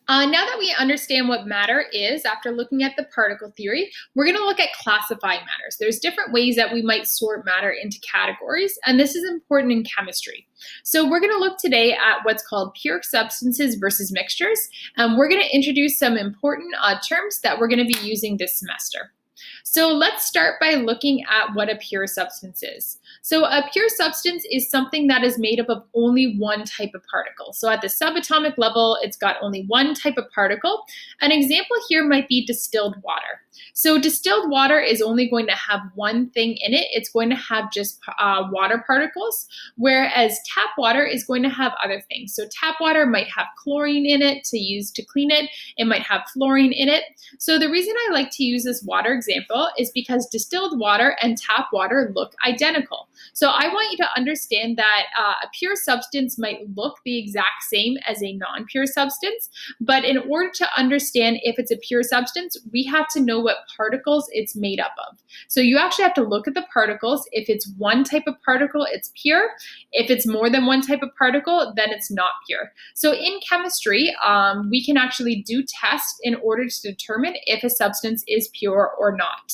Now that we understand what matter is after looking at the particle theory, we're going to look at classifying matters. There's different ways that we might sort matter into categories, and this is important in chemistry. So we're going to look today at what's called pure substances versus mixtures, and we're going to introduce some important terms that we're going to be using this semester. So let's start by looking at what a pure substance is. So a pure substance is something that is made up of only one type of particle. So at the subatomic level, it's got only one type of particle. An example here might be distilled water. So distilled water is only going to have one thing in it. It's going to have just water particles, whereas tap water is going to have other things. So tap water might have chlorine in it to use to clean it. It might have fluorine in it. So the reason I like to use this water example is because distilled water and tap water look identical. So I want you to understand that a pure substance might look the exact same as a non-pure substance, but in order to understand if it's a pure substance, we have to know what particles it's made up of. So you actually have to look at the particles. If it's one type of particle, it's pure. If it's more than one type of particle, then it's not pure. So in chemistry, we can actually do tests in order to determine if a substance is pure or not.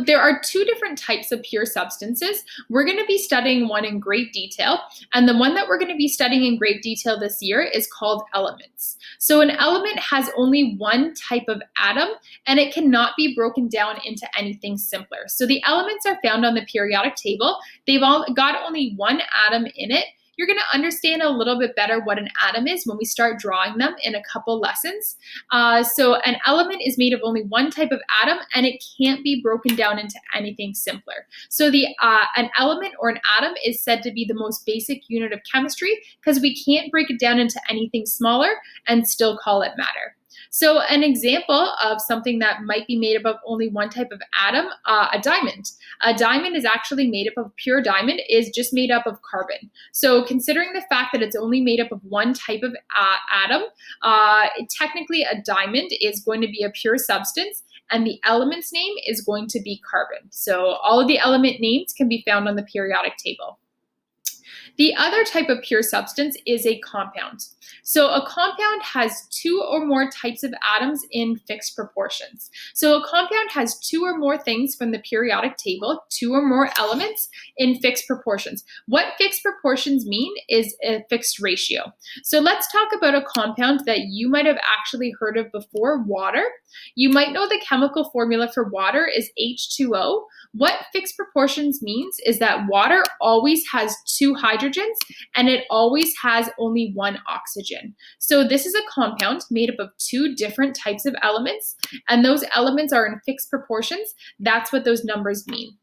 There are two different types of pure substances. We're going to be studying one in great detail, and the one that we're going to be studying in great detail this year is called elements. So an element has only one type of atom, and it cannot be broken down into anything simpler. So the elements are found on the periodic table. They've all got only one atom in it. You're going to understand a little bit better what an atom is when we start drawing them in a couple lessons. So an element is made of only one type of atom, and it can't be broken down into anything simpler. So an element or an atom is said to be the most basic unit of chemistry because we can't break it down into anything smaller and still call it matter. So an example of something that might be made up of only one type of atom, a diamond. A diamond is actually made up of pure diamond, is just made up of carbon. So considering the fact that it's only made up of one type of atom, technically a diamond is going to be a pure substance, and the element's name is going to be carbon. So all of the element names can be found on the periodic table. The other type of pure substance is a compound. So a compound has two or more types of atoms in fixed proportions. So a compound has two or more things from the periodic table, two or more elements in fixed proportions. What fixed proportions mean is a fixed ratio. So let's talk about a compound that you might have actually heard of before, water. You might know the chemical formula for water is H2O. What fixed proportions means is that water always has two hydrogens and it always has only one oxygen. So this is a compound made up of two different types of elements, and those elements are in fixed proportions. That's what those numbers mean.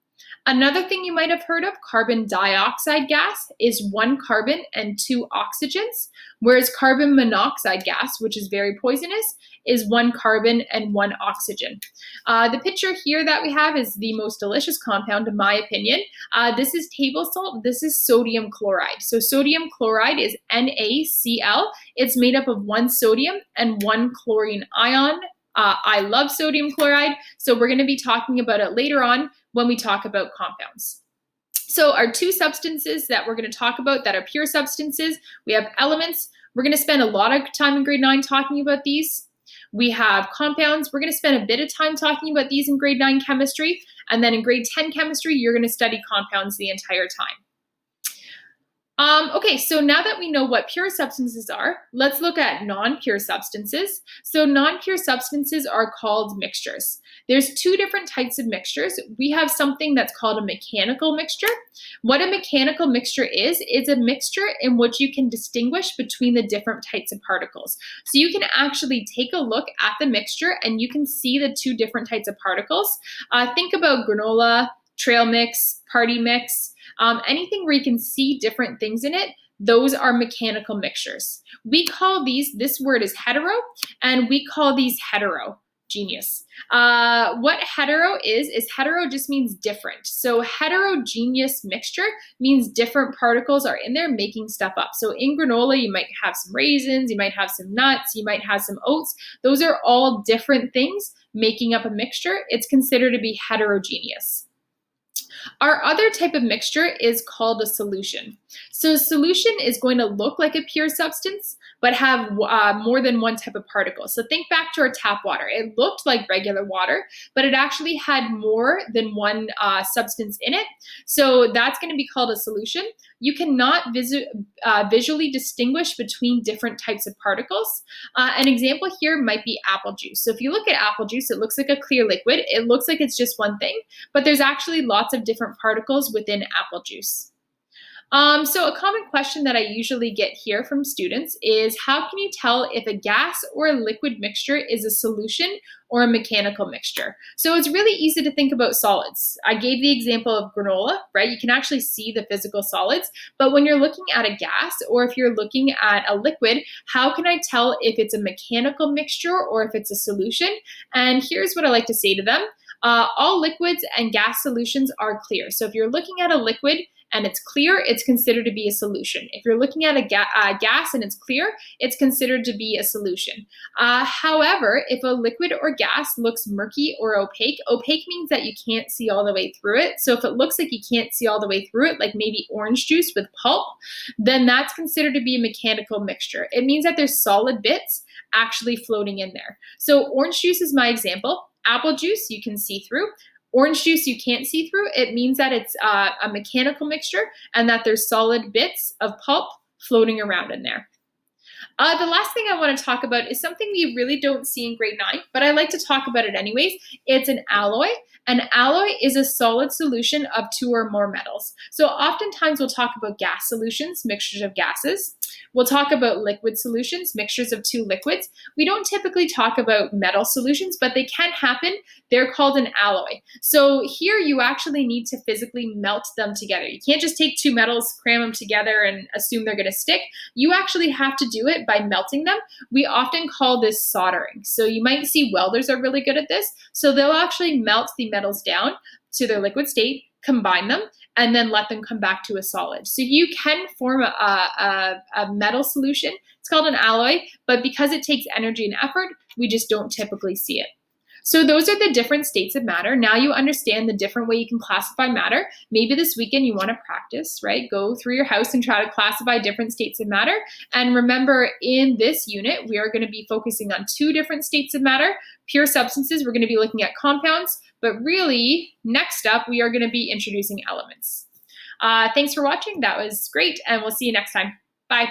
Another thing you might have heard of, carbon dioxide gas, is one carbon and two oxygens, whereas carbon monoxide gas, which is very poisonous, is one carbon and one oxygen. The picture here that we have is the most delicious compound, in my opinion. This is table salt. This is sodium chloride. So sodium chloride is NaCl. It's made up of one sodium and one chlorine ion. I love sodium chloride, so we're going to be talking about it later on when we talk about compounds. So our two substances that we're going to talk about that are pure substances, we have elements. We're going to spend a lot of time in grade 9 talking about these. We have compounds. We're going to spend a bit of time talking about these in grade 9 chemistry, and then in grade 10 chemistry, you're going to study compounds the entire time. Okay, so now that we know what pure substances are, let's look at non-pure substances. So non-pure substances are called mixtures. There's two different types of mixtures. We have something that's called a mechanical mixture. What a mechanical mixture is a mixture in which you can distinguish between the different types of particles. So you can actually take a look at the mixture and you can see the two different types of particles. Think about granola, trail mix, party mix. Anything where you can see different things in it, those are mechanical mixtures. We call these, this word is hetero, and we call these heterogeneous. What hetero is hetero just means different. So heterogeneous mixture means different particles are in there making stuff up. So in granola, you might have some raisins, you might have some nuts, you might have some oats. Those are all different things making up a mixture. It's considered to be heterogeneous. Our other type of mixture is called a solution. So, a solution is going to look like a pure substance, but have more than one type of particle. So, think back to our tap water. It looked like regular water, but it actually had more than one substance in it. So, that's going to be called a solution. You cannot visually distinguish between different types of particles. An example here might be apple juice. So, if you look at apple juice, it looks like a clear liquid. It looks like it's just one thing, but there's actually lots of different particles within apple juice. So a common question that I usually get here from students is how can you tell if a gas or a liquid mixture is a solution or a mechanical mixture? So it's really easy to think about solids. I gave the example of granola, right? You can actually see the physical solids, but when you're looking at a gas or if you're looking at a liquid, how can I tell if it's a mechanical mixture or if it's a solution? And here's what I like to say to them. All liquids and gas solutions are clear. So if you're looking at a liquid and it's clear, it's considered to be a solution. If you're looking at a gas and it's clear, it's considered to be a solution. However, if a liquid or gas looks murky or opaque, opaque means that you can't see all the way through it. So if it looks like you can't see all the way through it, like maybe orange juice with pulp, then that's considered to be a mechanical mixture. It means that there's solid bits actually floating in there. So orange juice is my example. Apple juice, you can see through. Orange juice, you can't see through. It means that it's a mechanical mixture and that there's solid bits of pulp floating around in there. The last thing I want to talk about is something we really don't see in grade 9, but I like to talk about it anyways. It's an alloy. An alloy is a solid solution of two or more metals. So oftentimes we'll talk about gas solutions, mixtures of gases. We'll talk about liquid solutions, mixtures of two liquids. We don't typically talk about metal solutions, but they can happen. They're called an alloy. So here you actually need to physically melt them together. You can't just take two metals, cram them together, and assume they're going to stick. You actually have to do it by melting them. We often call this soldering. So you might see welders are really good at this. So they'll actually melt the metals down to their liquid state, combine them, and then let them come back to a solid. So you can form a metal solution. It's called an alloy, but because it takes energy and effort, we just don't typically see it. So those are the different states of matter. Now you understand the different way you can classify matter. Maybe this weekend you want to practice, right? Go through your house and try to classify different states of matter. And remember, in this unit, we are going to be focusing on two different states of matter. Pure substances, we're going to be looking at compounds, but really, next up, we are going to be introducing elements. Thanks for watching. That was great, and we'll see you next time. Bye.